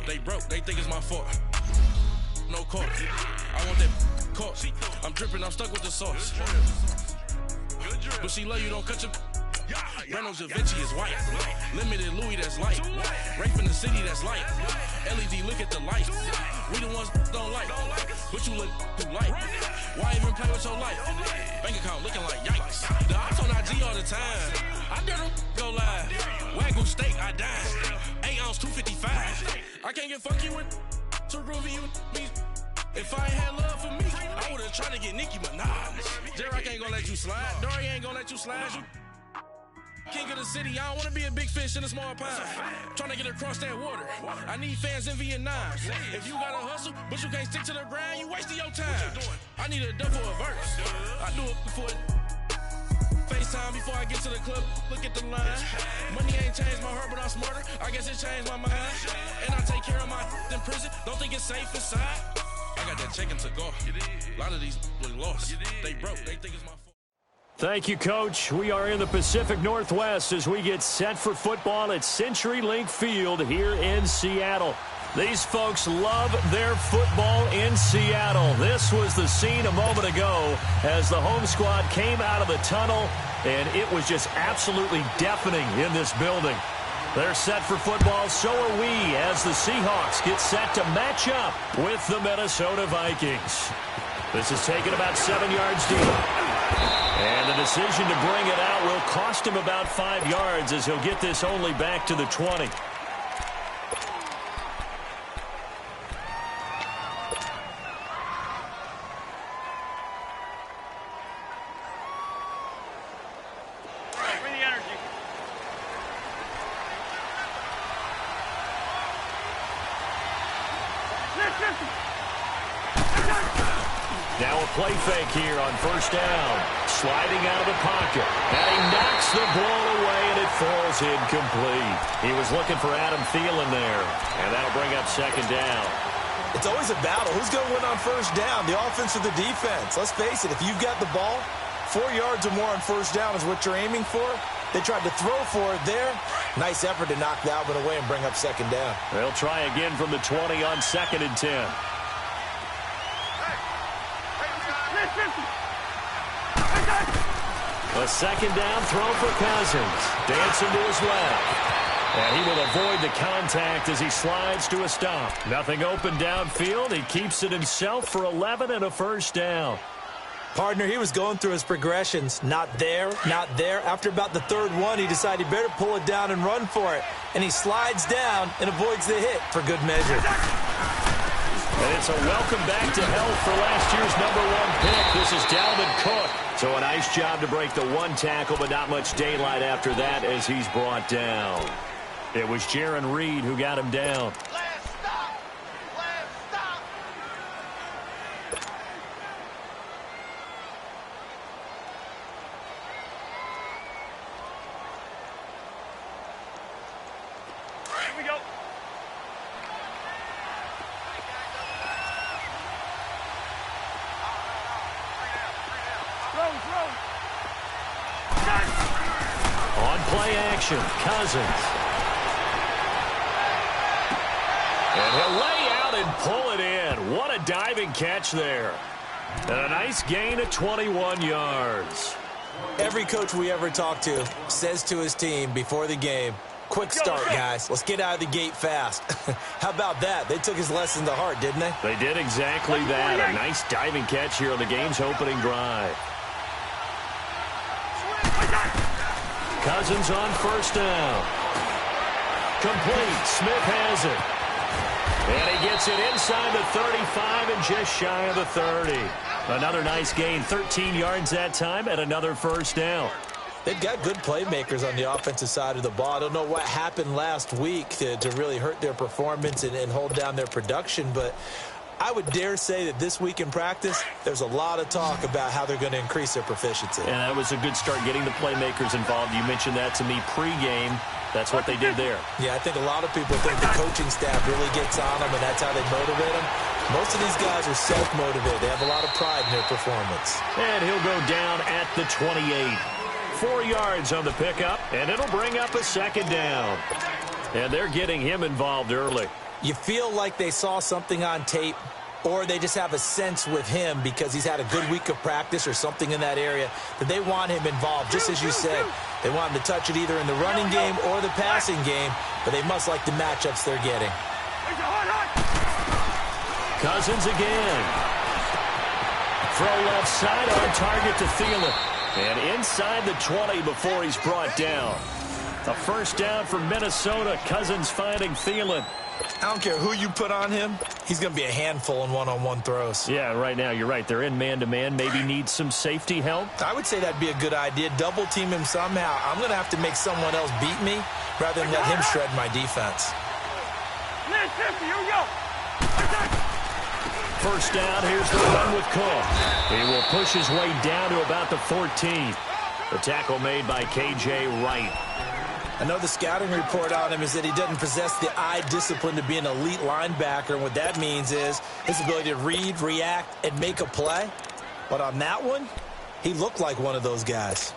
They broke, they think it's my fault. No court. I want that court. I'm dripping, I'm stuck with the sauce. But she love you, don't cut your. Reynolds Da Vinci is white. Limited Louis, that's light. Rape in the city, that's light. LED, look at the light. We the ones don't like. But you look too light. Why even play with your life? Bank account looking like yikes. The ops on IG all the time. I dare them go live. Wagyu steak, I dine. 8 ounce, 255. I can't get fuck you with too groovy you me. If I ain't had love for me, I would've tried to get Nicki Minaj. Derek ain't gonna let you slide. Dory ain't gonna let you slide. You king of the city, I don't wanna be a big fish in a small pond. Trying to get across that water. I need fans in Vietnam. If you gotta hustle, but you can't stick to the grind, you wasting your time. I need a double a verse. I do it before FaceTime before I get to the club. Look at the line. Money ain't changed my heart, but I'm smarter. I guess it changed my mind. And I take care of my in prison. Don't think it's safe inside. I got that check to go. A lot of these look lost. They broke. They think it's my fault. Thank you, Coach. We are in the Pacific Northwest as we get set for football at CenturyLink Field here in Seattle. These folks love their football in Seattle. This was the scene a moment ago as the home squad came out of the tunnel, and it was just absolutely deafening in this building. They're set for football, so are we, as the Seahawks get set to match up with the Minnesota Vikings. This is taken about 7 yards deep. And the decision to bring it out will cost him about 5 yards as he'll get this only back to the 20. Now a play fake here on first down. Sliding out of the pocket. And he knocks the ball away, and it falls incomplete. He was looking for Adam Thielen there. And that'll bring up second down. It's always a battle. Who's going to win on first down, the offense or the defense? Let's face it, if you've got the ball, 4 yards or more on first down is what you're aiming for. They tried to throw for it there. Nice effort to knock that one away and bring up second down. They'll try again from the 20 on 2nd and 10. A second down throw for Cousins. Dancing to his left. And he will avoid the contact as he slides to a stop. Nothing open downfield. He keeps it himself for 11 and a first down. Partner, he was going through his progressions. Not there, not there. After about the third one, he decided he better pull it down and run for it. And he slides down and avoids the hit for good measure. And it's a welcome back to health for last year's #1 pick. This is Dalvin Cook. So a nice job to break the one tackle, but not much daylight after that as he's brought down. It was Jaron Reed who got him down. On play action, Cousins. And he'll lay out and pull it in. What a diving catch there. And a nice gain of 21 yards. Every coach we ever talk to says to his team before the game, quick start, guys. Let's get out of the gate fast. How about that? They took his lesson to heart, didn't they? They did exactly that. A nice diving catch here on the game's opening drive. Cousins on first down. Complete. Smith has it. And he gets it inside the 35 and just shy of the 30. Another nice gain, 13 yards that time, and another first down. They've got good playmakers on the offensive side of the ball. I don't know what happened last week to really hurt their performance and hold down their production, but I would dare say that this week in practice, there's a lot of talk about how they're going to increase their proficiency. And that was a good start getting the playmakers involved. You mentioned that to me pregame. That's what they did there. Yeah, I think a lot of people think the coaching staff really gets on them, and that's how they motivate them. Most of these guys are self-motivated. They have a lot of pride in their performance. And he'll go down at the 28. 4 yards on the pickup, and it'll bring up a second down. And they're getting him involved early. You feel like they saw something on tape, or they just have a sense with him because he's had a good week of practice or something in that area that they want him involved. Just as you said, they want him to touch it either in the running game or the passing game, but they must like the matchups they're getting. Cousins again. Throw left side on target to Thielen. And inside the 20 before he's brought down. A first down for Minnesota. Cousins finding Thielen. I don't care who you put on him. He's going to be a handful in one-on-one throws. Yeah, right now, you're right. They're in man-to-man. Maybe need some safety help. I would say that'd be a good idea. Double team him somehow. I'm going to have to make someone else beat me rather than let him shred my defense. Here we go. First down, here's the run with Cook. He will push his way down to about the 14. The tackle made by K.J. Wright. I know the scouting report on him is that he doesn't possess the eye discipline to be an elite linebacker, and what that means is his ability to read, react, and make a play. But on that one, he looked like one of those guys.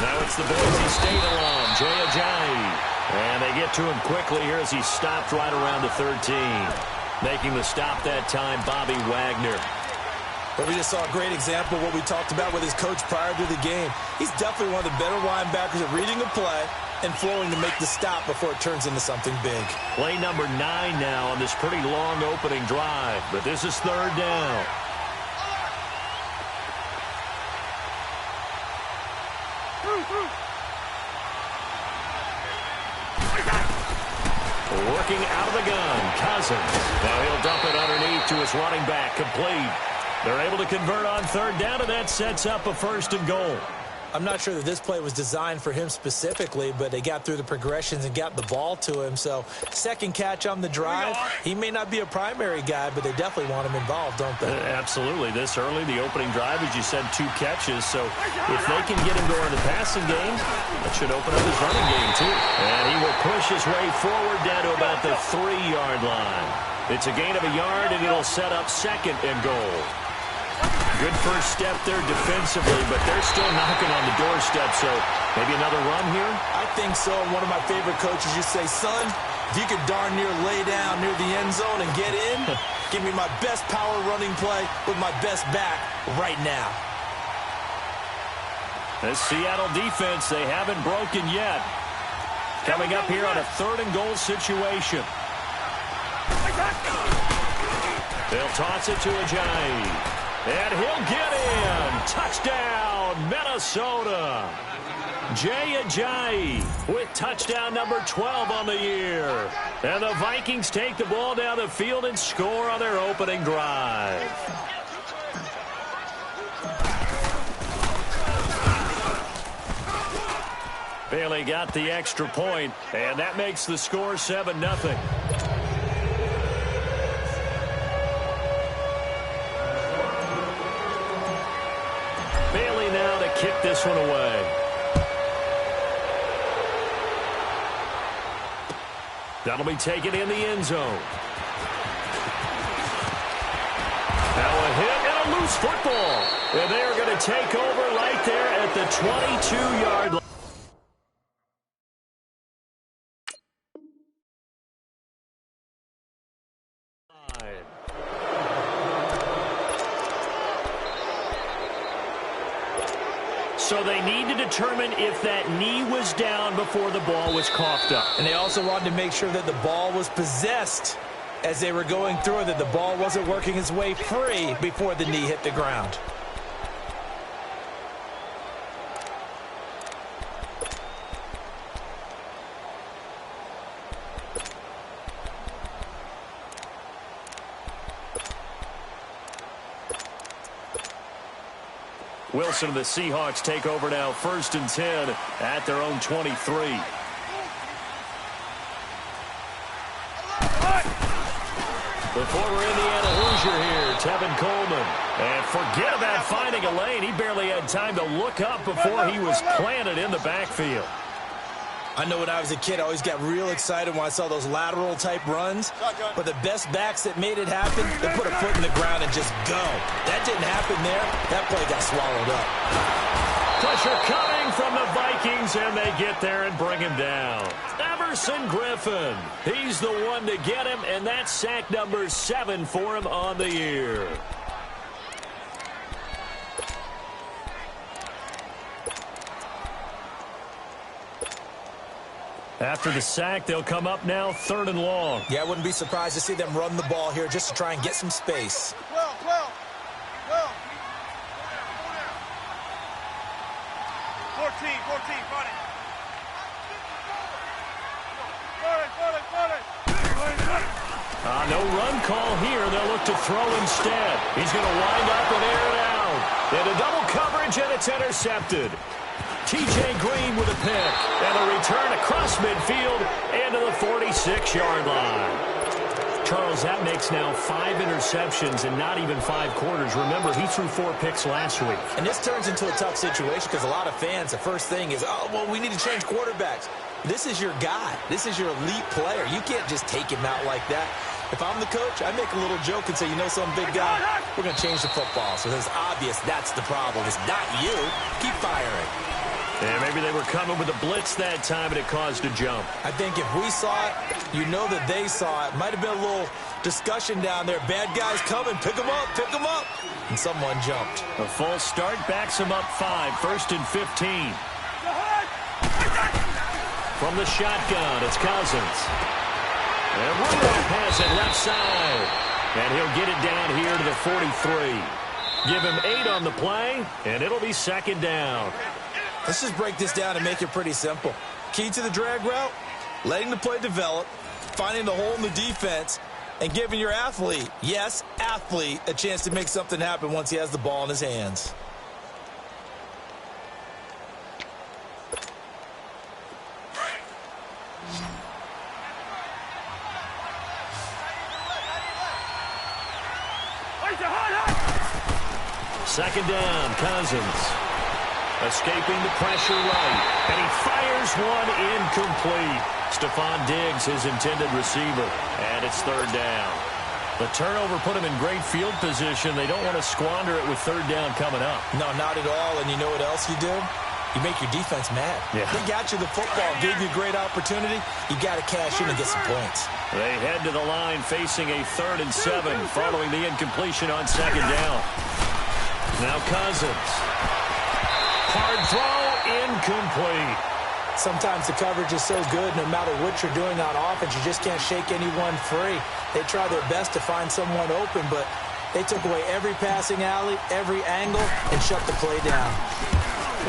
Now it's the Boise State alum, Jay Ajayi. And they get to him quickly here as he stopped right around the 13. Making the stop that time, Bobby Wagner. But we just saw a great example of what we talked about with his coach prior to the game. He's definitely one of the better linebackers at reading the play and flowing to make the stop before it turns into something big. Play number 9 now on this pretty long opening drive. But this is third down. Working out of the gun, Cousins. Now he'll dump it underneath to his running back, complete. They're able to convert on third down, and that sets up a first and goal. I'm not sure that this play was designed for him specifically, but they got through the progressions and got the ball to him. So second catch on the drive. He may not be a primary guy, but they definitely want him involved, don't they? Absolutely. This early, the opening drive, as you said, 2 catches. So if they can get him going in the passing game, that should open up his running game too. And he will push his way forward down to about the 3-yard line. It's a gain of a yard, and it'll set up second and goal. Good first step there defensively, but they're still knocking on the doorstep, so maybe another run here? I think so. One of my favorite coaches used to say, son, if you could darn near lay down near the end zone and get in, give me my best power running play with my best back right now. This Seattle defense, they haven't broken yet. Coming up here on a third and goal situation. They'll toss it to Ajayi. And he'll get in. Touchdown, Minnesota. Jay Ajayi with touchdown number 12 on the year. And the Vikings take the ball down the field and score on their opening drive. Bailey got the extra point, and that makes the score 7-0. Kick this one away. That'll be taken in the end zone. Now a hit and a loose football. And they are going to take over right there at the 22-yard line. So they need to determine if that knee was down before the ball was coughed up. And they also wanted to make sure that the ball was possessed as they were going through it, that the ball wasn't working its way free before the knee hit the ground. Wilson and the Seahawks take over now, 1st and 10 at their own 23. The former Indiana Hoosier here, Tevin Coleman. And forget about finding a lane. He barely had time to look up before he was planted in the backfield. I know when I was a kid, I always got real excited when I saw those lateral-type runs. But the best backs that made it happen, they put a foot in the ground and just go. That didn't happen there. That play got swallowed up. Pressure coming from the Vikings, and they get there and bring him down. Everson Griffin, he's the one to get him, and that's sack number 7 for him on the year. After the sack, they'll come up now 3rd and long. Yeah, I wouldn't be surprised to see them run the ball here just to try and get some space. 14, fight it. No run call here. They'll look to throw instead. He's going to wind up and air it out. Into double coverage, and it's intercepted. T.J. Green with a pick. And a return across midfield into the 46-yard line. Charles, that makes now 5 interceptions and not even 5 quarters. Remember, he threw 4 picks last week. And this turns into a tough situation because a lot of fans, the first thing is, oh, well, we need to change quarterbacks. This is your guy. This is your elite player. You can't just take him out like that. If I'm the coach, I make a little joke and say, you know something, big guy? We're going to change the football. So it's obvious that's the problem. It's not you. Keep firing. Yeah, maybe they were coming with a blitz that time, and it caused a jump. I think if we saw it, you know that they saw it. Might have been a little discussion down there. Bad guys coming. Pick them up. Pick them up. And someone jumped. A false start backs them up 5. 1st and 15. From the shotgun, it's Cousins. And Rudolph has it left side. And he'll get it down here to the 43. Give him 8 on the play, and it'll be 2nd down. Let's just break this down and make it pretty simple. Key to the drag route, letting the play develop, finding the hole in the defense, and giving your athlete, yes, athlete, a chance to make something happen once he has the ball in his hands. Second down, Cousins. Escaping the pressure right. And he fires one incomplete. Stephon Diggs, his intended receiver. And it's 3rd down. The turnover put him in great field position. They don't want to squander it with 3rd down coming up. No, not at all. And you know what else you do? You make your defense mad. Yeah. They got you the football, gave you a great opportunity. You got to cash in and get some points. They head to the line facing a 3rd and 7 following the incompletion on 2nd down. Now Cousins. Hard throw, incomplete. Sometimes the coverage is so good, no matter what you're doing on offense, you just can't shake anyone free. They try their best to find someone open, but they took away every passing alley, every angle, and shut the play down.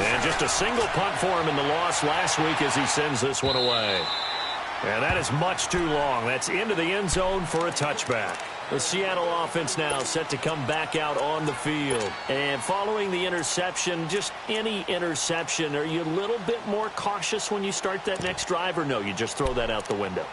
And just a single punt for him in the loss last week as he sends this one away. And that is much too long. That's into the end zone for a touchback. The Seattle offense now set to come back out on the field. And following the interception, just any interception, are you a little bit more cautious when you start that next drive, or no, you just throw that out the window?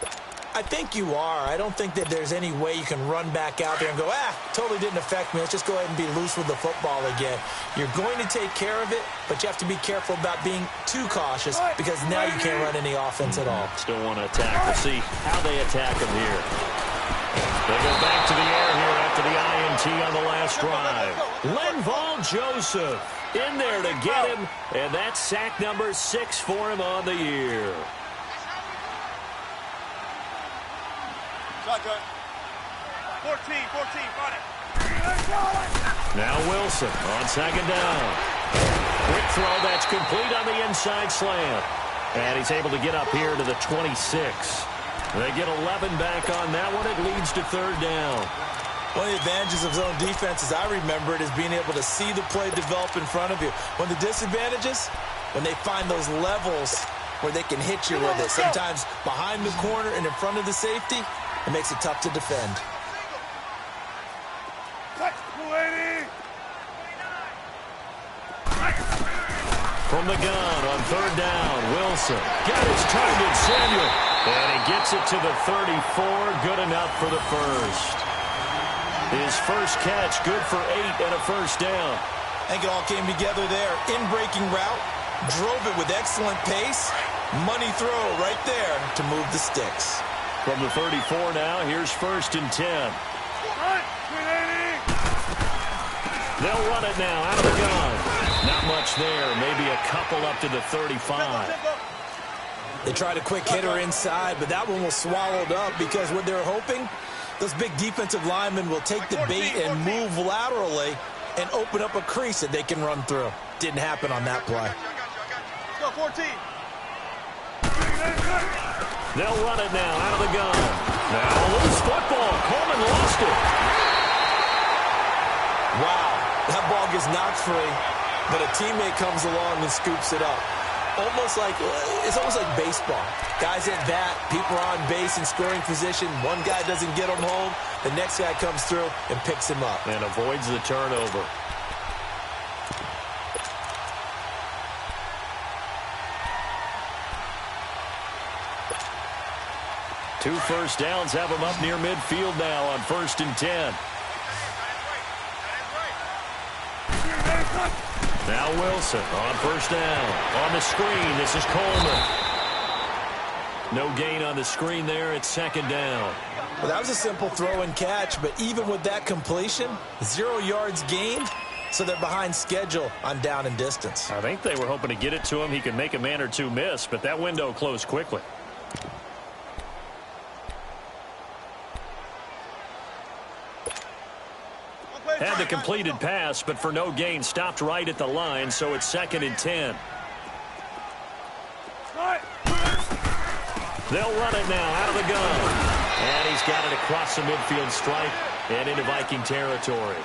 I think you are. I don't think that there's any way you can run back out there and go, totally didn't affect me. Let's just go ahead and be loose with the football again. You're going to take care of it, but you have to be careful about being too cautious because now you can't run any offense at all. Still want to attack. We'll see how they attack him here. They go back to the air here after the INT on the last drive. Linval Joseph in there to get him, and that's sack number 6 for him on the year. Shotgun. 14, fight it. Now Wilson on 2nd down. Quick throw that's complete on the inside slant. And he's able to get up here to the 26. They get 11 back on that one. It leads to 3rd down. One of the advantages of zone defense, as I remember it, is being able to see the play develop in front of you. One of the disadvantages, when they find those levels where they can hit you with it, sometimes behind the corner and in front of the safety, it makes it tough to defend. From the gun on 3rd down, Wilson got his target, Samuel. And he gets it to the 34. Good enough for the first. His first catch, good for 8 and a first down. I think it all came together there. In-breaking route, drove it with excellent pace. Money throw right there to move the sticks. From the 34 now, here's 1st and 10. They'll run it now out of the gun. Not much there, maybe a couple up to the 35. They tried a quick hitter inside, but that one was swallowed up because what they're hoping, those big defensive linemen will take the bait and move laterally and open up a crease that they can run through. Didn't happen on that play. Go 14. They'll run it now out of the gun. Now loose football. Coleman lost it. Wow, that ball gets knocked free, but a teammate comes along and scoops it up. It's almost like baseball. Guys at bat, people are on base in scoring position. One guy doesn't get him home. The next guy comes through and picks him up. And avoids the turnover. Two first downs have him up near midfield now on 1st and 10. Now Wilson on 1st down. On the screen, this is Coleman. No gain on the screen there. It's 2nd down. Well, that was a simple throw and catch, but even with that completion, 0 yards gained, so they're behind schedule on down and distance. I think they were hoping to get it to him. He could make a man or two miss, but that window closed quickly. Had the completed pass, but for no gain, stopped right at the line, so it's 2nd and 10. They'll run it now out of the gun. And he's got it across the midfield stripe and into Viking territory.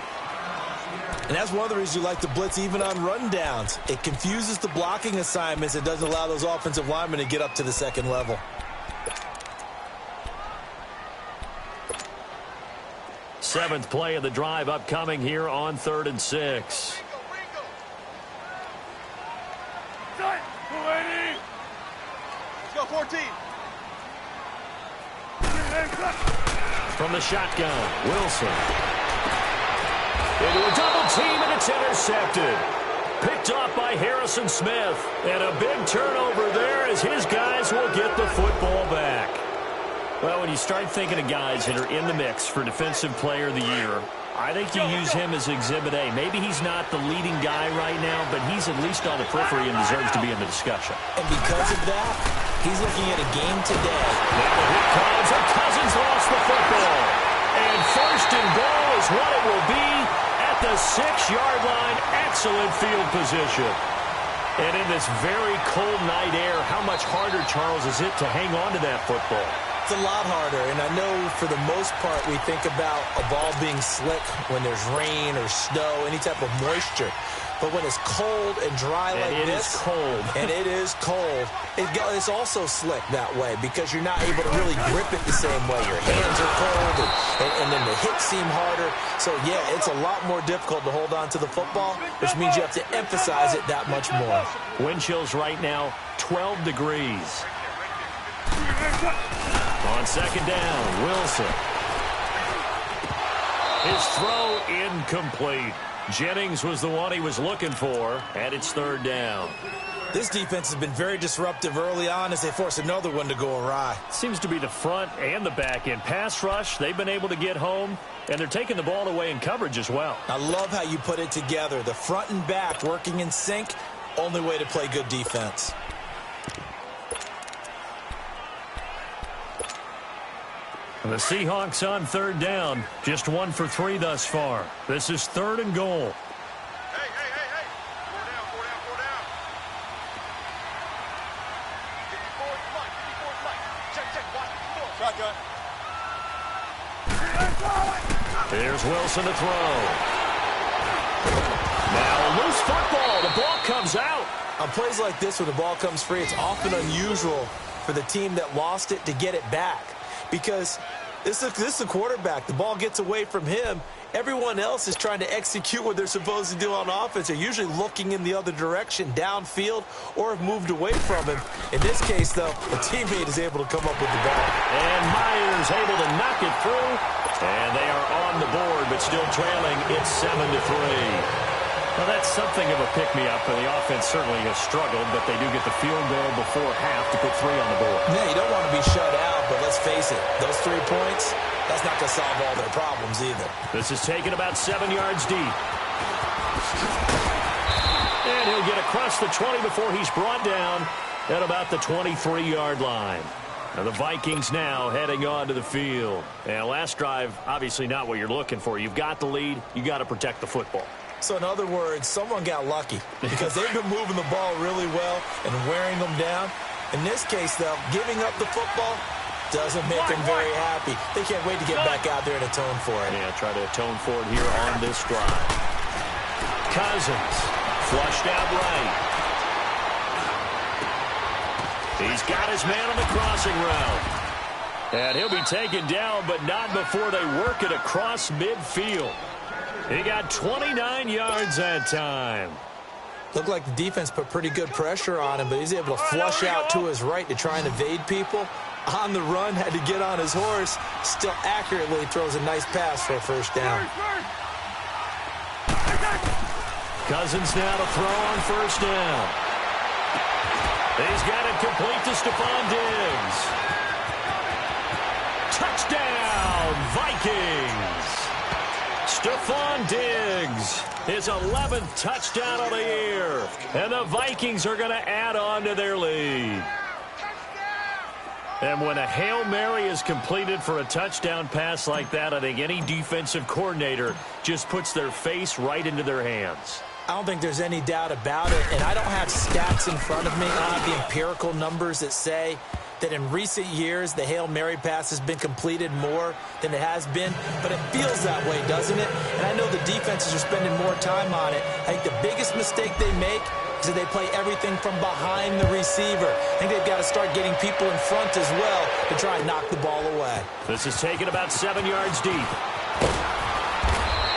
And that's one of the reasons you like to blitz even on rundowns. It confuses the blocking assignments. It doesn't allow those offensive linemen to get up to the 2nd level. Seventh play of the drive upcoming here on 3rd and 6. Let's go 14. From the shotgun, Wilson. Into a double team, and it's intercepted. Picked off by Harrison Smith. And a big turnover there as his guys will get the football back. Well, when you start thinking of guys that are in the mix for Defensive Player of the Year, I think you use him as Exhibit A. Maybe he's not the leading guy right now, but he's at least on the periphery and deserves to be in the discussion. And because of that, he's looking at a game today. Now the hit comes, and Cousins lost the football. And 1st and goal is what it will be at the 6-yard line. Excellent field position. And in this very cold night air, how much harder, Charles, is it to hang on to that football? It's a lot harder, and I know for the most part we think about a ball being slick when there's rain or snow, any type of moisture. But when it's cold and dry like this, and it is cold, it's also slick that way because you're not able to really grip it the same way. Your hands are cold, and then the hits seem harder. So, yeah, it's a lot more difficult to hold on to the football, which means you have to emphasize it that much more. Wind chills right now, 12 degrees. On 2nd down, Wilson. His throw incomplete. Jennings was the one he was looking for, and it's 3rd down. This defense has been very disruptive early on as they force another one to go awry. Seems to be the front and the back end. Pass rush, they've been able to get home, and they're taking the ball away in coverage as well. I love how you put it together. The front and back working in sync, only way to play good defense. The Seahawks on 3rd down. Just 1 for 3 thus far. This is 3rd and goal. Hey. 4 down. Get me forward, flight. Check. Watch the shotgun. There's Wilson to throw. Now a loose football. The ball comes out. On plays like this where the ball comes free, it's often unusual for the team that lost it to get it back. Because this is the quarterback. The ball gets away from him. Everyone else is trying to execute what they're supposed to do on offense. They're usually looking in the other direction, downfield, or have moved away from him. In this case, though, a teammate is able to come up with the ball. And Myers able to knock it through And they are on the board, but still trailing. It's 7-3. Well, that's something of a pick-me-up, and the offense certainly has struggled, but they do get the field goal before half to put 3 on the board. Yeah, you don't want to be shut out, but let's face it, those 3 points, that's not going to solve all their problems either. This is taken about 7 yards deep. And he'll get across the 20 before he's brought down at about the 23-yard line. Now the Vikings now heading on to the field. And last drive, obviously not what you're looking for. You've got the lead. You got to protect the football. So in other words, someone got lucky because they've been moving the ball really well and wearing them down. In this case, though, giving up the football doesn't make them very happy. They can't wait to get back out there and atone for it. Yeah, try to atone for it here on this drive. Cousins flushed out right. He's got his man on the crossing route. And he'll be taken down, but not before they work it across midfield. He got 29 yards that time. Looked like the defense put pretty good pressure on him, but he's able to flush out to his right to try and evade people. On the run, had to get on his horse. Still accurately throws a nice pass for a first down. Cousins now to throw on first down. He's got it complete to Stephon Diggs. Touchdown, Vikings. Stephon Diggs, his 11th touchdown of the year. And the Vikings are going to add on to their lead. And when a Hail Mary is completed for a touchdown pass like that, I think any defensive coordinator just puts their face right into their hands. I don't think there's any doubt about it, and I don't have stats in front of me. I don't have the empirical numbers that say that in recent years the Hail Mary pass has been completed more than it has been, but it feels that way, doesn't it? And I know the defenses are spending more time on it. I think the biggest mistake they make is that they play everything from behind the receiver. I think they've got to start getting people in front as well to try and knock the ball away. This is taken about 7 yards deep.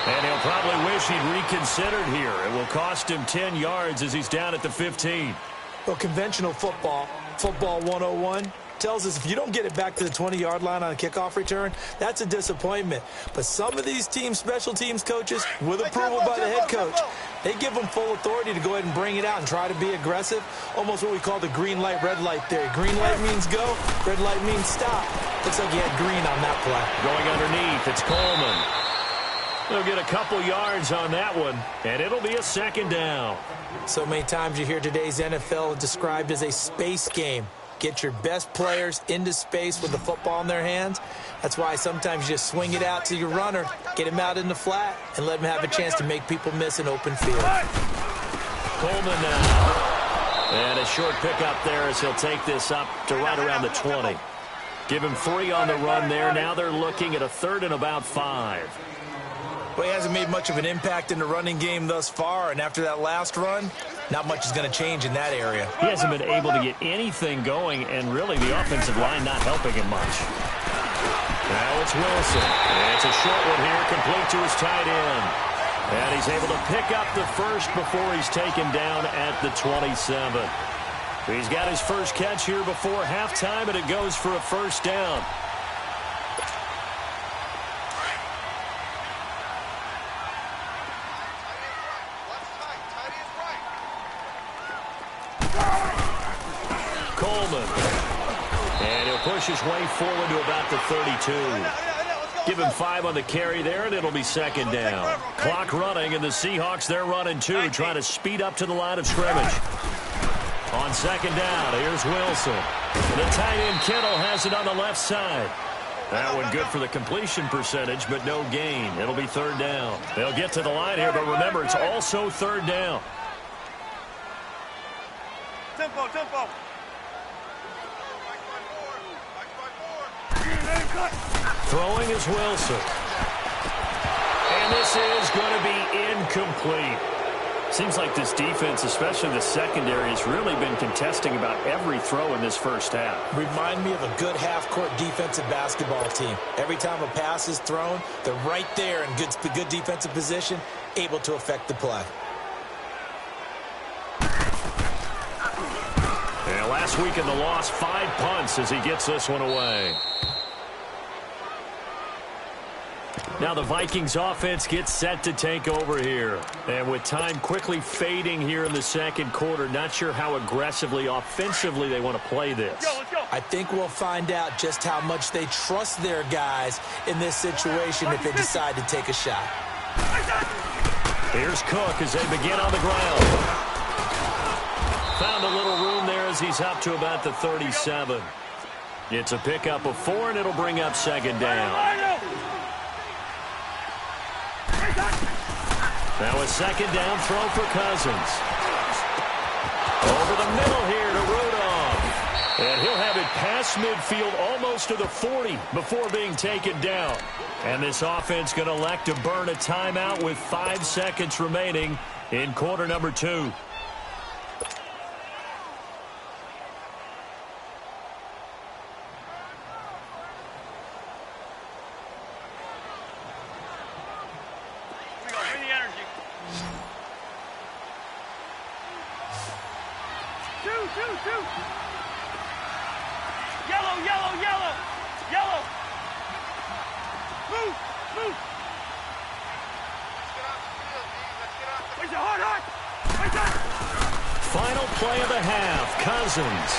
And he'll probably wish he'd reconsidered here. It will cost him 10 yards as he's down at the 15. Well, conventional football 101, tells us if you don't get it back to the 20-yard line on a kickoff return, that's a disappointment. But some of these teams, special teams coaches, with approval by the head coach, they give them full authority to go ahead and bring it out and try to be aggressive. Almost what we call the green light, red light theory. Green light means go, red light means stop. Looks like he had green on that play. Going underneath, it's Coleman. They'll get a couple yards on that one, and it'll be a second down. So many times you hear today's NFL described as a space game. Get your best players into space with the football in their hands. That's why sometimes you just swing it out to your runner, get him out in the flat, and let him have a chance to make people miss an open field. Coleman now. And a short pickup there as he'll take this up to right around the 20. Give him 3 on the run there. Now they're looking at a 3rd and about 5. Well, he hasn't made much of an impact in the running game thus far, and after that last run, not much is going to change in that area. He hasn't been able to get anything going, and really the offensive line not helping him much. Now it's Wilson. And it's a short one here, complete to his tight end. And he's able to pick up the first before he's taken down at the 27. He's got his first catch here before halftime, and it goes for a first down. Coleman. And he'll push his way forward to about the 32. Give him 5 on the carry there, and it'll be second down. Clock running, and the Seahawks, they're running too, trying to speed up to the line of scrimmage. On second down, here's Wilson. The tight end Kittle has it on the left side. That one good for the completion percentage, but no gain. It'll be third down. They'll get to the line here, but remember, it's also third down. Tempo. Throwing is Wilson. And this is going to be incomplete. Seems like this defense, especially the secondary, has really been contesting about every throw in this first half. Remind me of a good half-court defensive basketball team. Every time a pass is thrown, they're right there in good defensive position, able to affect the play. And last week in the loss, 5 punts as he gets this one away. Now the Vikings offense gets set to take over here. And with time quickly fading here in the second quarter, not sure how aggressively, offensively they want to play this. Let's go. I think we'll find out just how much they trust their guys in this situation if they decide to take a shot. Here's Cook as they begin on the ground. Found a little room there as he's up to about the 37. It's a pickup of 4, and it'll bring up second down. Now a second down throw for Cousins. Over the middle here to Rudolph. And he'll have it past midfield almost to the 40 before being taken down. And this offense going to elect to burn a timeout with 5 seconds remaining in quarter number 2. Yellow. Move. Final play of the half. Cousins.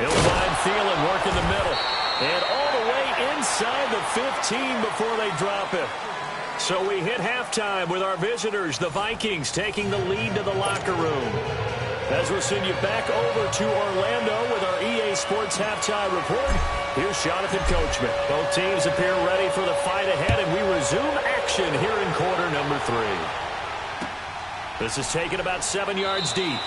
He'll find Thielen working the middle. And all the way inside the 15 before they drop it. So we hit halftime with our visitors, the Vikings, taking the lead to the locker room. As we'll send you back over to Orlando with our EA Sports Halftime Report, here's Jonathan Coachman. Both teams appear ready for the fight ahead, and we resume action here in quarter number 3. This is taken about 7 yards deep.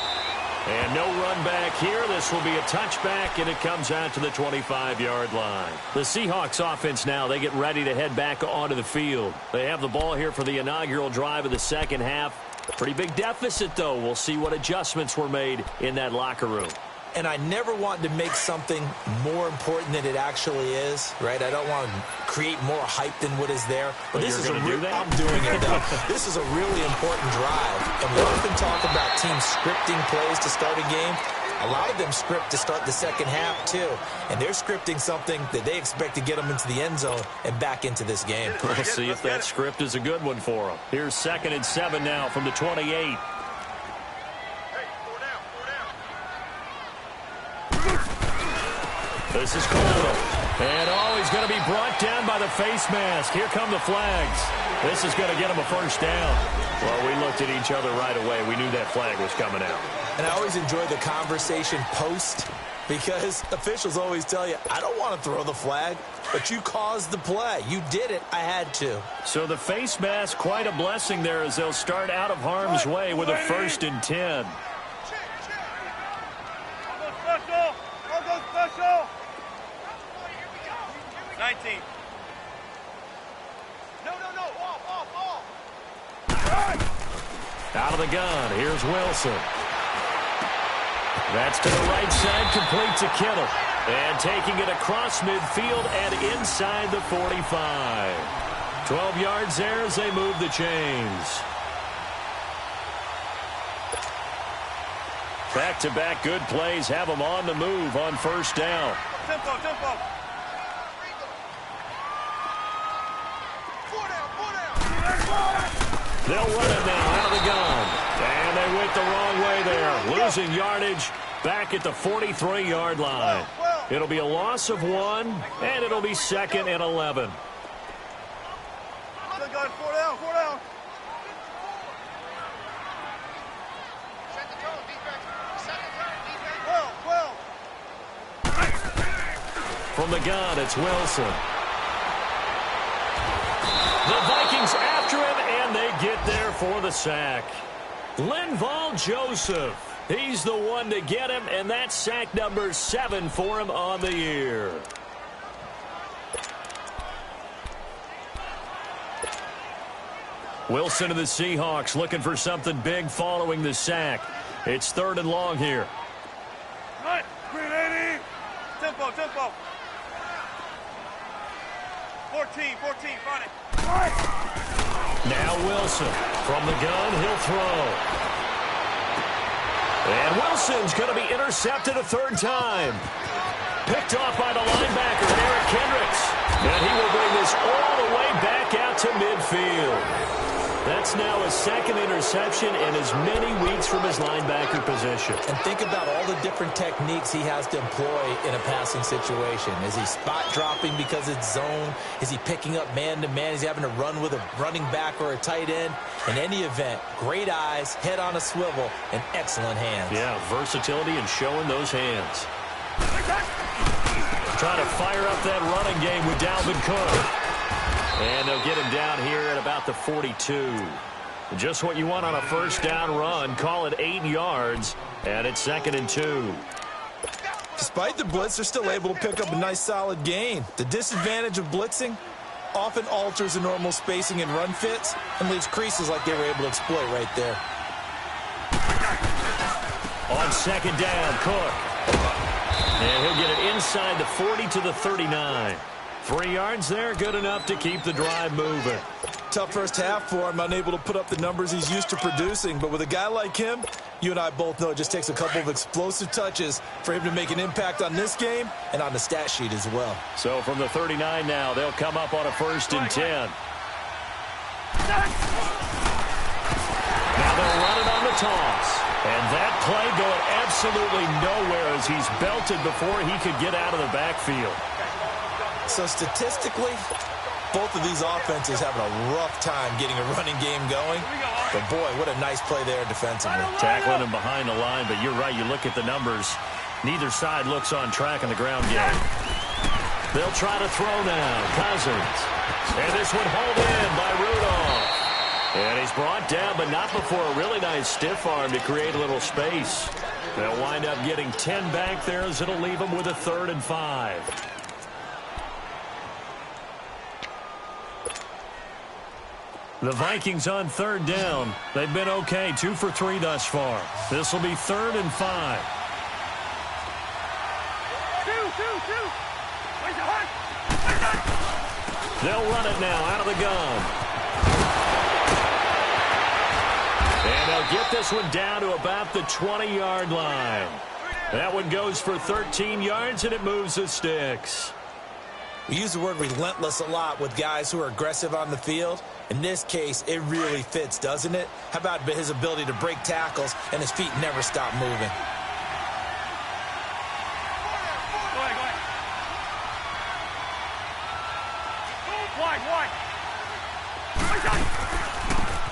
And no run back here. This will be a touchback, and it comes out to the 25-yard line. The Seahawks offense now, they get ready to head back onto the field. They have the ball here for the inaugural drive of the second half. Pretty big deficit, though. We'll see what adjustments were made in that locker room. And I never want to make something more important than it actually is, right? I don't want to create more hype than what is there. But this is I'm doing it, though. This is a really important drive. And we often talk about teams scripting plays to start a game. A lot of them script to start the second half, too. And they're scripting something that they expect to get them into the end zone and back into this game. We'll see if that script is a good one for them. Here's 2nd and 7 now from the 28. This is Cole. And he's going to be brought down by the face mask. Here come the flags. This is going to get him a first down. Well, we looked at each other right away. We knew that flag was coming out. And I always enjoy the conversation post because officials always tell you, I don't want to throw the flag, but you caused the play. You did it. I had to. So the face mask, quite a blessing there as they'll start out of harm's way with a 1st and 10. I'll go special. 19. No. Off. Out of the gun. Here's Wilson. That's to the right side, complete to Kittle. And taking it across midfield and inside the 45. 12 yards there as they move the chains. Back-to-back good plays have them on the move on first down. Tempo. 4 down. They'll run it now out of the gun. And they went the wrong way there. Losing yardage back at the 43-yard line. It'll be a loss of 1, and it'll be 2nd and 11. Still got 4 down. Well. From the gun, it's Wilson. The Vikings after him, and they get there for the sack. Linval Joseph, he's the one to get him, and that's sack number 7 for him on the year. Wilson of the Seahawks looking for something big following the sack. It's 3rd and long here. Right. 380. Tempo. 14. Find it. Now Wilson. From the gun, he'll throw. And Wilson's going to be intercepted a 3rd time. Picked off by the linebacker, Eric Kendricks. And he will bring this all the way back out to midfield. That's now his second interception in as many weeks from his linebacker position. And think about all the different techniques he has to employ in a passing situation. Is he spot dropping because it's zone? Is he picking up man-to-man? Is he having to run with a running back or a tight end? In any event, great eyes, head on a swivel, and excellent hands. Yeah, versatility and showing those hands. Trying to fire up that running game with Dalvin Cook. And they'll get him down here at about the 42. Just what you want on a first down run. Call it 8 yards, and it's 2nd and 2. Despite the blitz, they're still able to pick up a nice solid gain. The disadvantage of blitzing often alters the normal spacing and run fits and leaves creases like they were able to exploit right there. On 2nd down, Cook. And he'll get it inside the 40 to the 39. 3 yards there, good enough to keep the drive moving. Tough first half for him, unable to put up the numbers he's used to producing. But with a guy like him, you and I both know it just takes a couple of explosive touches for him to make an impact on this game and on the stat sheet as well. So from the 39 now, they'll come up on a 1st and 10. Now they'll run it on the toss. And that play going absolutely nowhere as he's belted before he could get out of the backfield. So statistically, both of these offenses having a rough time getting a running game going. But boy, what a nice play there defensively. Tackling him behind the line, but you're right, you look at the numbers. Neither side looks on track in the ground game. They'll try to throw now. Cousins. And this one hauled in by Rudolph. And he's brought down, but not before a really nice stiff arm to create a little space. They'll wind up getting 10 back there as it'll leave them with a 3rd and 5. The Vikings on 3rd down. They've been okay, 2 for 3 thus far. This will be 3rd and 5. They'll run it now out of the gun. And they'll get this one down to about the 20-yard line. That one goes for 13 yards, and it moves the sticks. We use the word relentless a lot with guys who are aggressive on the field. In this case, it really fits, doesn't it? How about his ability to break tackles and his feet never stop moving?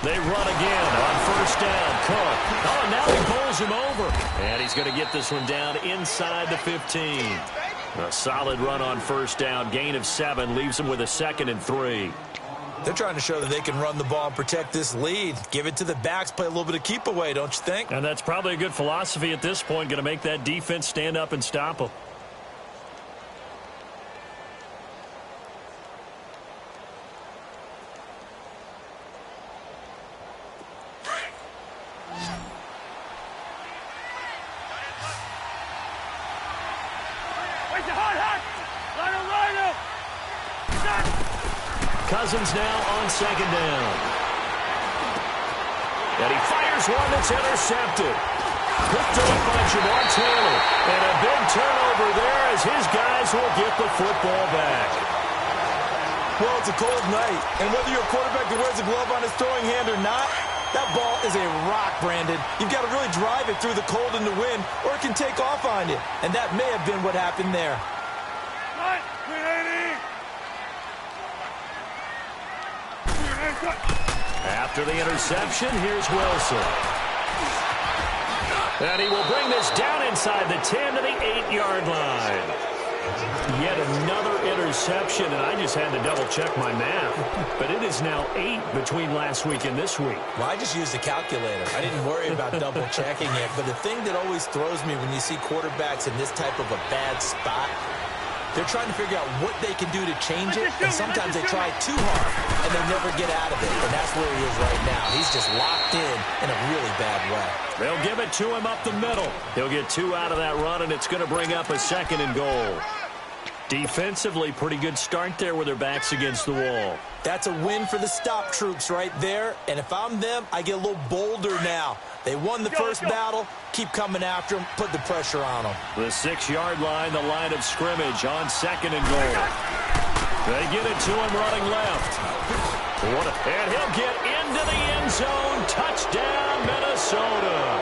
They run again on 1st down. Cook. Oh, now he pulls him over. And he's going to get this one down inside the 15. A solid run on 1st down. Gain of 7 leaves him with a 2nd and 3. They're trying to show that they can run the ball and protect this lead. Give it to the backs, play a little bit of keep away, don't you think? And that's probably a good philosophy at this point. Going to make that defense stand up and stop them. Cousins now on 2nd down. And he fires one that's intercepted. Picked off by Jamar Taylor. And a big turnover there as his guys will get the football back. Well, it's a cold night. And whether you're a quarterback that wears a glove on his throwing hand or not, that ball is a rock, Brandon. You've got to really drive it through the cold and the wind, or it can take off on you. And that may have been what happened there. After the interception, here's Wilson. And he will bring this down inside the 10 to the 8-yard line. Yet another interception, and I just had to double-check my math. But it is now 8 between last week and this week. Well, I just used a calculator. I didn't worry about double-checking it. But the thing that always throws me when you see quarterbacks in this type of a bad spot, they're trying to figure out what they can do to change it, and sometimes they try too hard, and they never get out of it. And that's where he is right now. He's just locked in a really bad way. They'll give it to him up the middle. He'll get 2 out of that run, and it's going to bring up a 2nd and goal. Defensively, pretty good start there with their backs against the wall. That's a win for the stop troops right there. And if I'm them, I get a little bolder now. They won the first battle. Keep coming after them. Put the pressure on them. The 6-yard line, the line of scrimmage on 2nd and goal. They get it to him running left. And he'll get into the end zone. Touchdown, Minnesota.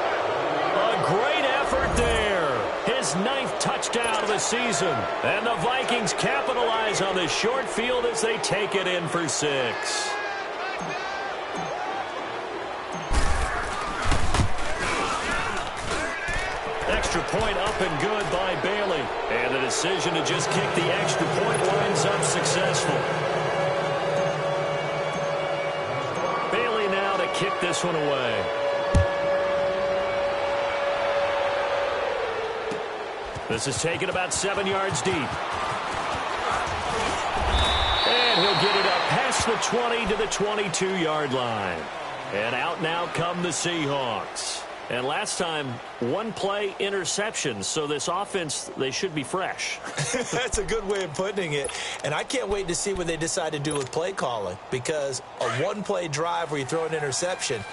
A great effort there. His 9th touchdown of the season. And the Vikings capitalize on the short field as they take it in for 6. Extra point up and good by Bailey. And the decision to just kick the extra point winds up successful. Bailey now to kick this one away. This is taken about 7 yards deep. And he'll get it up past the 20 to the 22-yard line. And out now come the Seahawks. And last time, 1 play interception. So this offense, they should be fresh. That's a good way of putting it. And I can't wait to see what they decide to do with play calling. Because a 1-play drive where you throw an interception,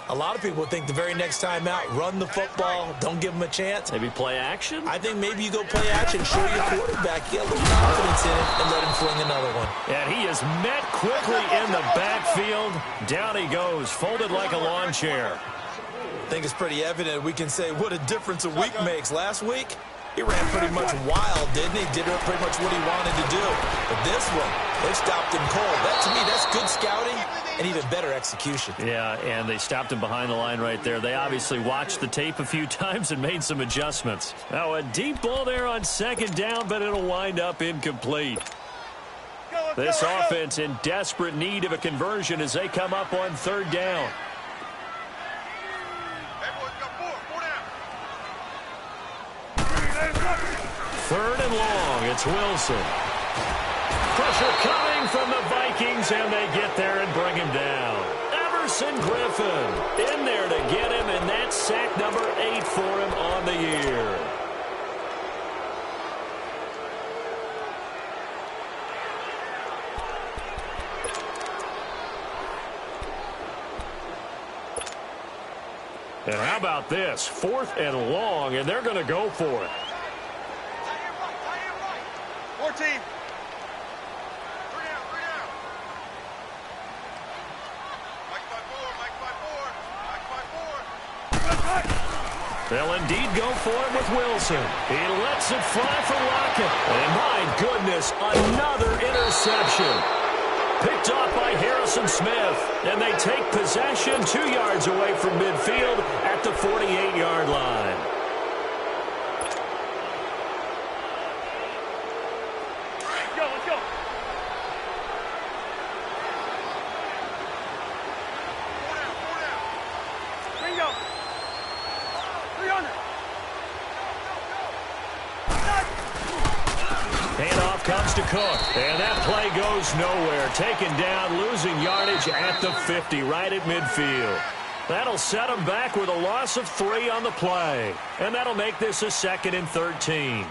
a lot of people think the very next time out, run the football, don't give them a chance. Maybe play action? I think maybe you go play action, show your quarterback, get a little confidence in it, and let him fling another one. And he is met quickly in the backfield. Down he goes, folded like a lawn chair. I think it's pretty evident we can say what a difference a week makes. Last week, he ran pretty much wild, didn't he? Did pretty much what he wanted to do. But this one, they stopped him cold. That, to me, that's good scouting and even better execution. Yeah, and they stopped him behind the line right there. They obviously watched the tape a few times and made some adjustments. Now, a deep ball there on 2nd down, but it'll wind up incomplete. This offense in desperate need of a conversion as they come up on 3rd down. 3rd and long. It's Wilson. Pressure coming from the Vikings, and they get there and bring him down. Everson Griffin in there to get him, and that's sack number 8 for him on the year. And how about this? 4th and long, and they're going to go for it. 14. 3 down. Mike by 4. They'll indeed go for it with Wilson. He lets it fly for Lockett. And my goodness, another interception. Picked off by Harrison Smith. And they take possession 2 yards away from midfield at the 48-yard line. Let's go. 4 down. Bingo. 300. Handoff comes to Cook. And that play goes nowhere. Taken down, losing yardage at the 50, right at midfield. That'll set them back with a loss of 3 on the play. And that'll make this a 2nd and 13.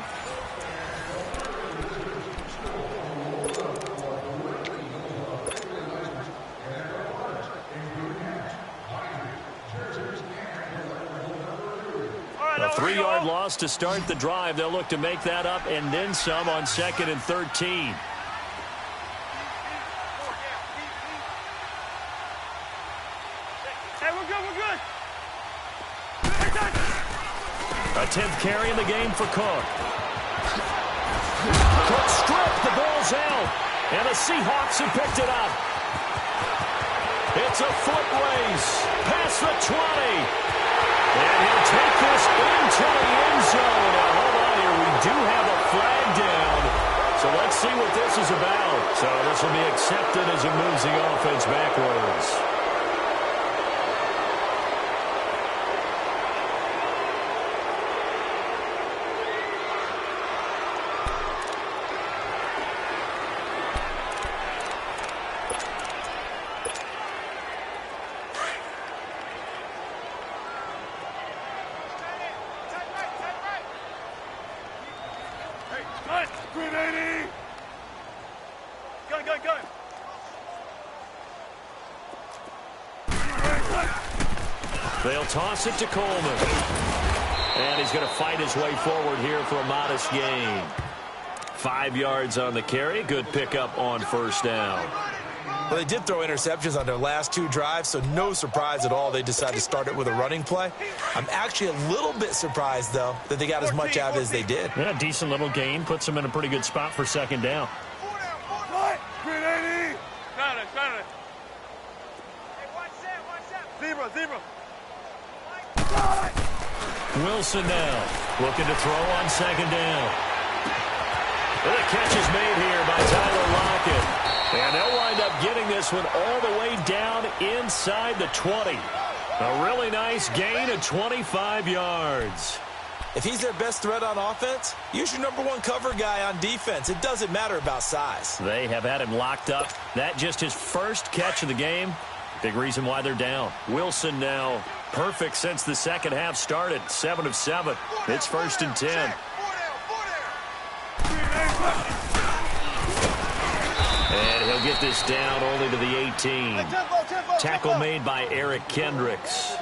A 3-yard loss to start the drive. They'll look to make that up and then some on 2nd and 13. Hey, we're good. A 10th carry in the game for Cook. Cook stripped. The ball's out. And the Seahawks have picked it up. It's a foot race past the 20. And he'll take this into the end zone. Now, hold on here. We do have a flag down. So let's see what this is about. So this will be accepted as it moves the offense backwards. Go. They'll toss it to Coleman. And he's going to fight his way forward here for a modest gain. 5 yards on the carry. Good pickup on first down. Well, they did throw interceptions on their last 2 drives, so no surprise at all they decided to start it with a running play. I'm actually a little bit surprised, though, that they got as much out as they did. Yeah, decent little gain. Puts them in a pretty good spot for second down. Wilson now looking to throw on second down. And the catch is made here by Tyler Lockett. And they'll wind up getting this one all the way down inside the 20. A really nice gain of 25 yards. If he's their best threat on offense, use your #1 cover guy on defense. It doesn't matter about size. They have had him locked up. That just his first catch of the game. Big reason why they're down. Wilson now perfect since the second half started. 7 of 7. It's 1st and 10. And he'll get this down only to the 18. Tackle made by Eric Kendricks.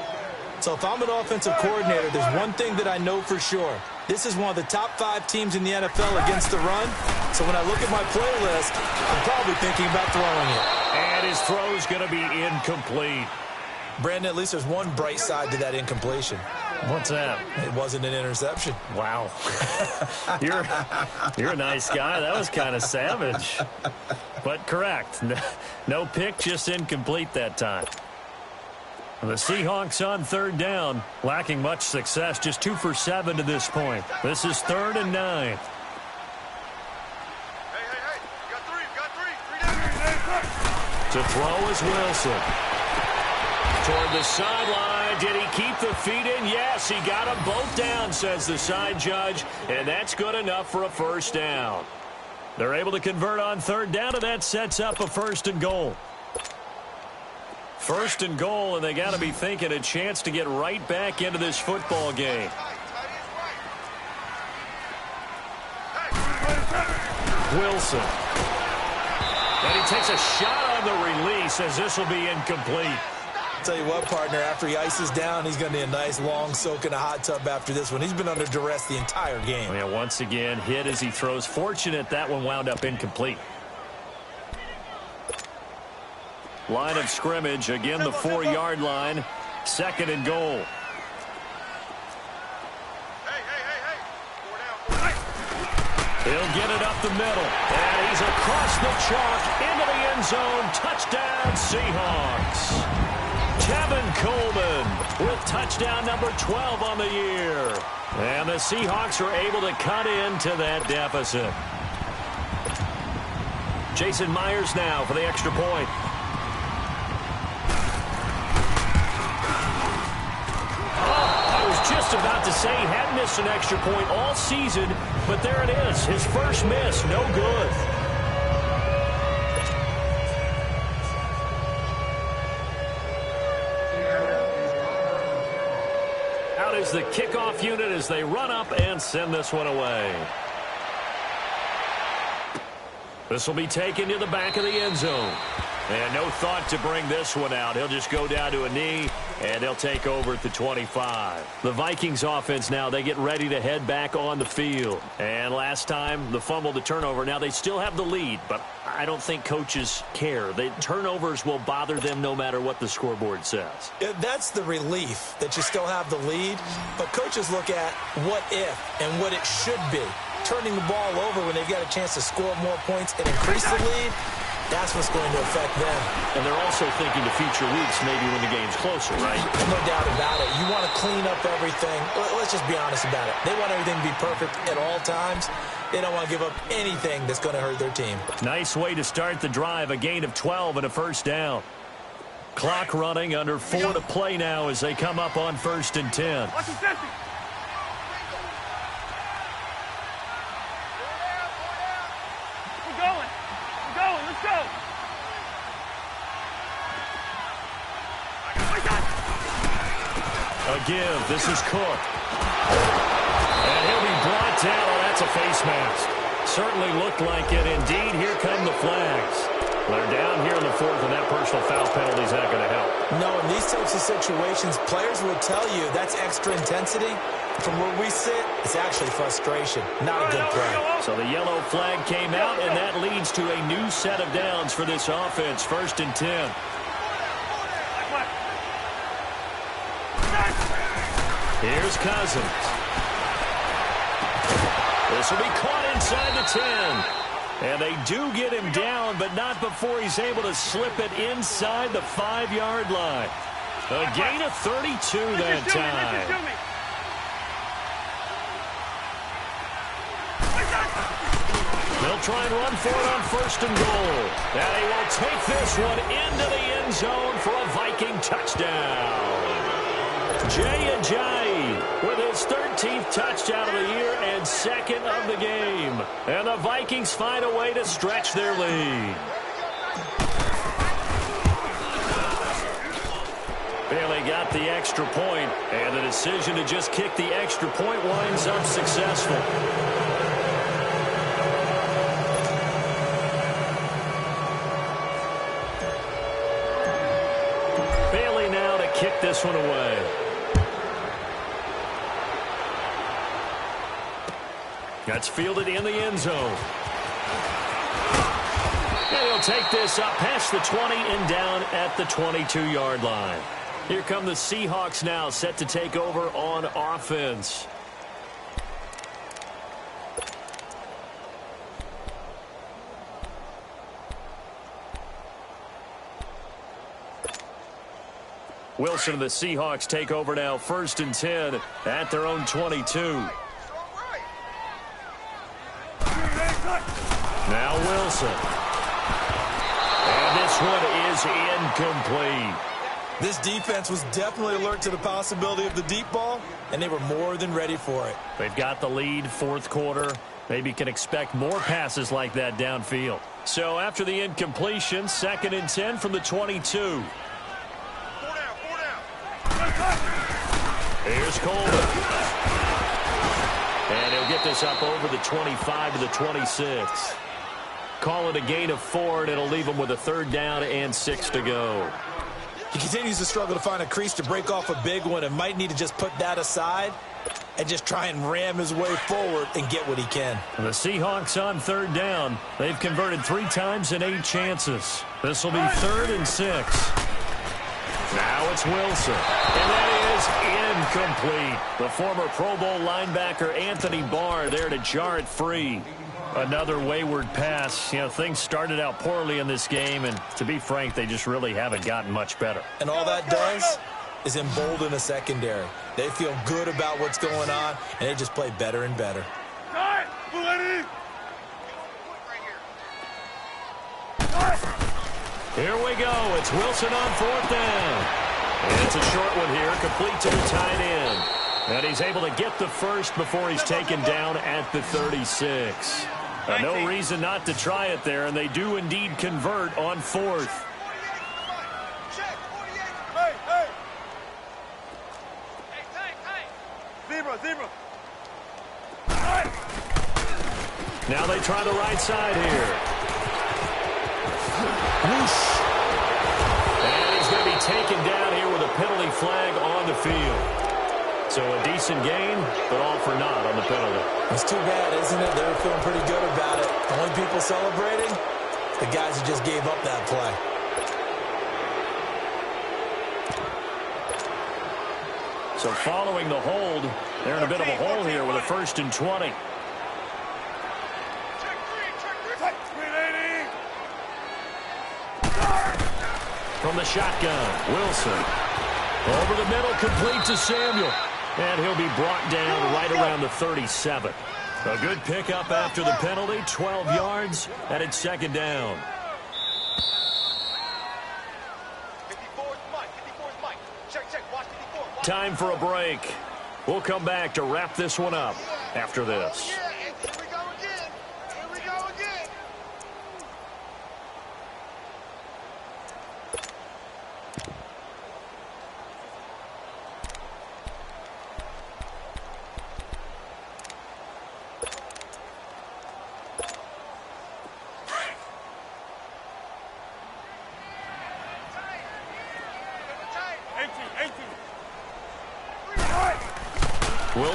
So if I'm an offensive coordinator, there's one thing that I know for sure. This is one of the top 5 teams in the NFL against the run. So when I look at my playlist, I'm probably thinking about throwing it. And his throw's going to be incomplete. Brandon, at least there's one bright side to that incompletion. What's that? It wasn't an interception. Wow. You're a nice guy. That was kind of savage. But correct. No pick, just incomplete that time. The Seahawks on 3rd down, lacking much success, just 2 for 7 to this point. This is 3rd and 9. Hey, you got 3. To throw is Wilson. Toward the sideline. Did he keep the feet in? Yes, he got them both down, says the side judge, and that's good enough for a first down. They're able to convert on 3rd down, and that sets up a 1st and goal. 1st and goal, and they got to be thinking a chance to get right back into this football game. Wilson. And he takes a shot on the release as this will be incomplete. Tell you what, partner, after he ices down, he's going to need a nice long soak in a hot tub after this one. He's been under duress the entire game. Yeah, once again, hit as he throws. Fortunate that one wound up incomplete. Line of scrimmage, again the 4-yard line. 2nd and goal. He'll get it up the middle. And he's across the chalk into the end zone. Touchdown, Seahawks. Kevin Coleman with touchdown number 12 on the year. And the Seahawks are able to cut into that deficit. Jason Myers now for the extra point. I was just about to say he hadn't missed an extra point all season, but there it is. His first miss, no good. Out is the kickoff unit as they run up and send this one away. This will be taken to the back of the end zone. And no thought to bring this one out. He'll just go down to a knee, and they'll take over at the 25. The Vikings offense now, they get ready to head back on the field. And last time, the fumble, the turnover. Now, they still have the lead, but I don't think coaches care. The turnovers will bother them no matter what the scoreboard says. Yeah, that's the relief that you still have the lead. But coaches look at what if and what it should be. Turning the ball over when they've got a chance to score more points and increase the lead, that's what's going to affect them. And they're also thinking to future weeks, maybe when the game's closer, right? No doubt about it. You want to clean up everything. Let's just be honest about it. They want everything to be perfect at all times. They don't want to give up anything that's going to hurt their team. Nice way to start the drive. A gain of 12 and a first down. Clock running, under 4 to play now as they come up on 1st and 10. A give. This is Cook. And he'll be brought down. Oh, that's a face mask. Certainly looked like it. Indeed, here come the flags. They're down here in the fourth, and that personal foul penalty is not going to help. No, in these types of situations, players will tell you that's extra intensity. From where we sit, it's actually frustration, not a good play. So the yellow flag came out, and that leads to a new set of downs for this offense. 1st and 10. Here's Cousins. This will be caught inside the 10. And they do get him down, but not before he's able to slip it inside the 5-yard line. A gain of 32 that time. They'll try and run for it on 1st and goal. And he will take this one into the end zone for a Viking touchdown. Jay Ajayi with his 13th touchdown of the year and 2nd of the game. And the Vikings find a way to stretch their lead. Bailey got the extra point, and the decision to just kick the extra point winds up successful. Bailey now to kick this one away. That's fielded in the end zone. And he'll take this up past the 20 and down at the 22-yard line. Here come the Seahawks now, set to take over on offense. Wilson and the Seahawks take over now, 1st and 10 at their own 22. Now Wilson. And this one is incomplete. This defense was definitely alert to the possibility of the deep ball, and they were more than ready for it. They've got the lead, 4th quarter. Maybe can expect more passes like that downfield. So after the incompletion, 2nd and 10 from the 22. Here's Coleman. And he'll get this up over the 25 to the 26. Call it a gain of 4, and it'll leave him with a 3rd down and 6 to go. He continues to struggle to find a crease to break off a big one and might need to just put that aside and just try and ram his way forward and get what he can. The Seahawks on 3rd down. They've converted 3 times in 8 chances. This will be 3rd and 6. Now it's Wilson. And that is incomplete. The former Pro Bowl linebacker Anthony Barr there to jar it free. Another wayward pass. You know, things started out poorly in this game, and to be frank, they just really haven't gotten much better. And all that does is embolden a secondary. They feel good about what's going on, and they just play better and better. Here we go. It's Wilson on 4th down. And it's a short one here, complete to the tight end. And he's able to get the first before he's taken down at the 36. No reason not to try it there, and they do indeed convert on 4th. Now they try the right side here. Whoosh. And he's going to be taken down here with a penalty flag on the field. So a decent gain, but all for naught on the penalty. It's too bad, isn't it? They were feeling pretty good about it. The only people celebrating, the guys who just gave up that play. So following the hold, they're in a bit of a hole here with a 1st and 20. From the shotgun, Wilson. Over the middle, complete to Samuel. And he'll be brought down right around the 37. A good pickup after the penalty, 12 yards, and it's 2nd down. 54's Mike. 54's Mike. Check. Watch 54. Watch. Time for a break. We'll come back to wrap this one up after this. Yeah, and here we go again. Here we go again.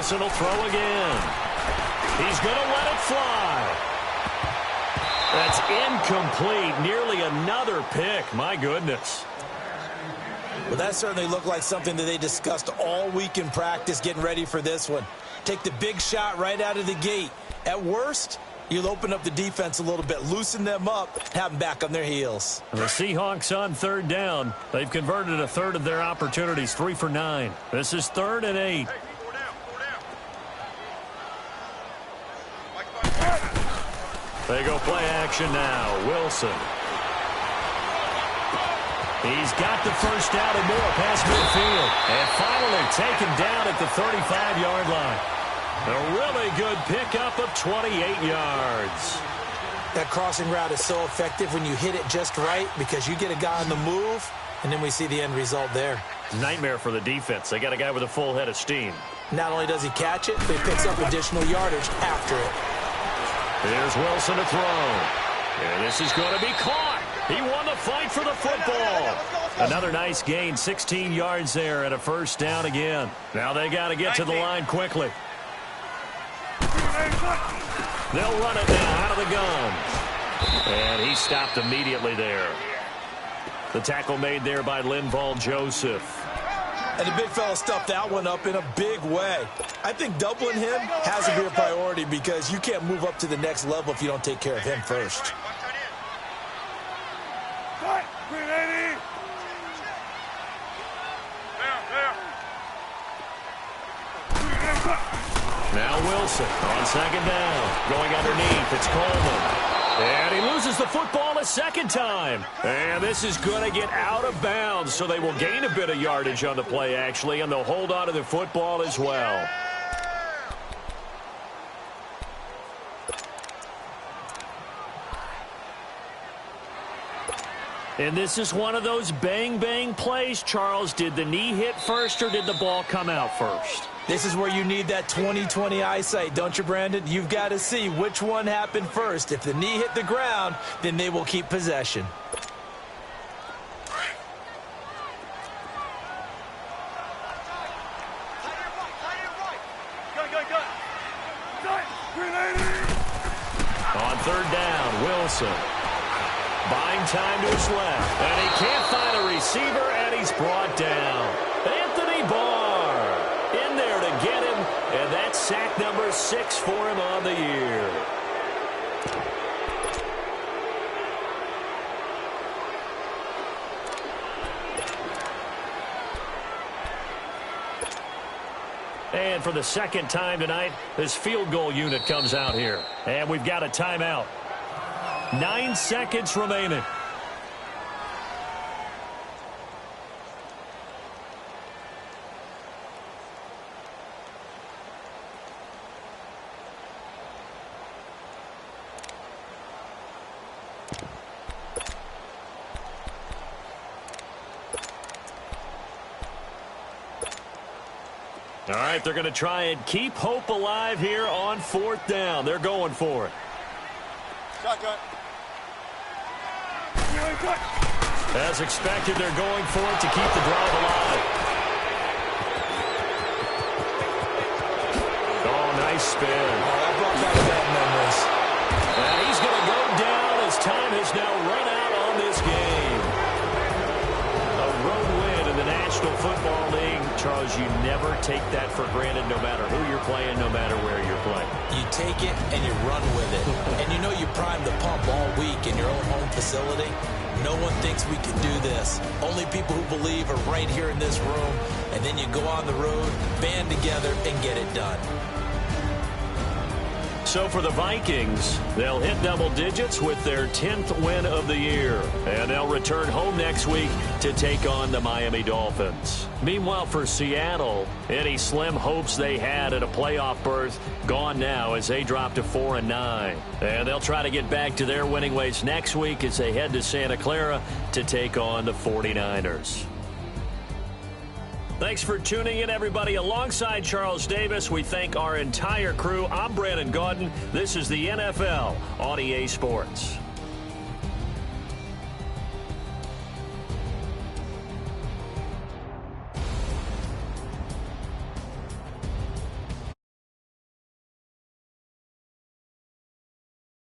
Wilson will throw again. He's going to let it fly. That's incomplete. Nearly another pick. My goodness. Well, that certainly looked like something that they discussed all week in practice getting ready for this one. Take the big shot right out of the gate. At worst, you'll open up the defense a little bit, loosen them up, have them back on their heels. The Seahawks on third down. They've converted a third of their opportunities, 3 for 9. This is 3rd and 8. They go play action now. Wilson. He's got the first down and more past midfield. And finally taken down at the 35-yard line. A really good pickup of 28 yards. That crossing route is so effective when you hit it just right because you get a guy on the move, and then we see the end result there. Nightmare for the defense. They got a guy with a full head of steam. Not only does he catch it, but he picks up additional yardage after it. Here's Wilson to throw. And this is going to be caught. He won the fight for the football. Another nice gain, 16 yards there and a first down again. Now they got to get to the line quickly. They'll run it now out of the gun. And he stopped immediately there. The tackle made there by Linval Joseph. And the big fella stuffed that one up in a big way. I think doubling him has to be a priority because you can't move up to the next level if you don't take care of him first. Now Wilson on second down. Going underneath, it's Coleman. And he loses the football a second time. And this is going to get out of bounds, so they will gain a bit of yardage on the play, actually, and they'll hold on to the football as well. And this is one of those bang-bang plays, Charles. Did the knee hit first or did the ball come out first? This is where you need that 20/20 eyesight, don't you, Brandon? You've got to see which one happened first. If the knee hit the ground, then they will keep possession. On third down, Wilson. Buying time to his left. And he can't find a receiver, and he's brought down. Anthony Barr in there to get him, and that's sack number 6 for him on the year. And for the second time tonight, this field goal unit comes out here. And we've got a timeout. 9 seconds remaining. All right, they're going to try and keep hope alive here on 4th down. They're going for it. Shotgun. As expected, they're going for it to keep the drive alive. Oh, nice spin. That brought back bad memories. And he's going to go down as time has now run out on this game. A road win in the National Football League. Charles, you never take that for granted no matter who you're playing, no matter where you're playing. You take it and you run with it. And you know you primed the pump all week in your own home facility. No one thinks we can do this. Only people who believe are right here in this room. And then you go on the road, band together, and get it done. So for the Vikings, they'll hit double digits with their 10th win of the year. And they'll return home next week to take on the Miami Dolphins. Meanwhile, for Seattle, any slim hopes they had at a playoff berth gone now as they drop to 4-9. And they'll try to get back to their winning ways next week as they head to Santa Clara to take on the 49ers. Thanks for tuning in, everybody. Alongside Charles Davis, we thank our entire crew. I'm Brandon Gaudin. This is the NFL on EA Sports.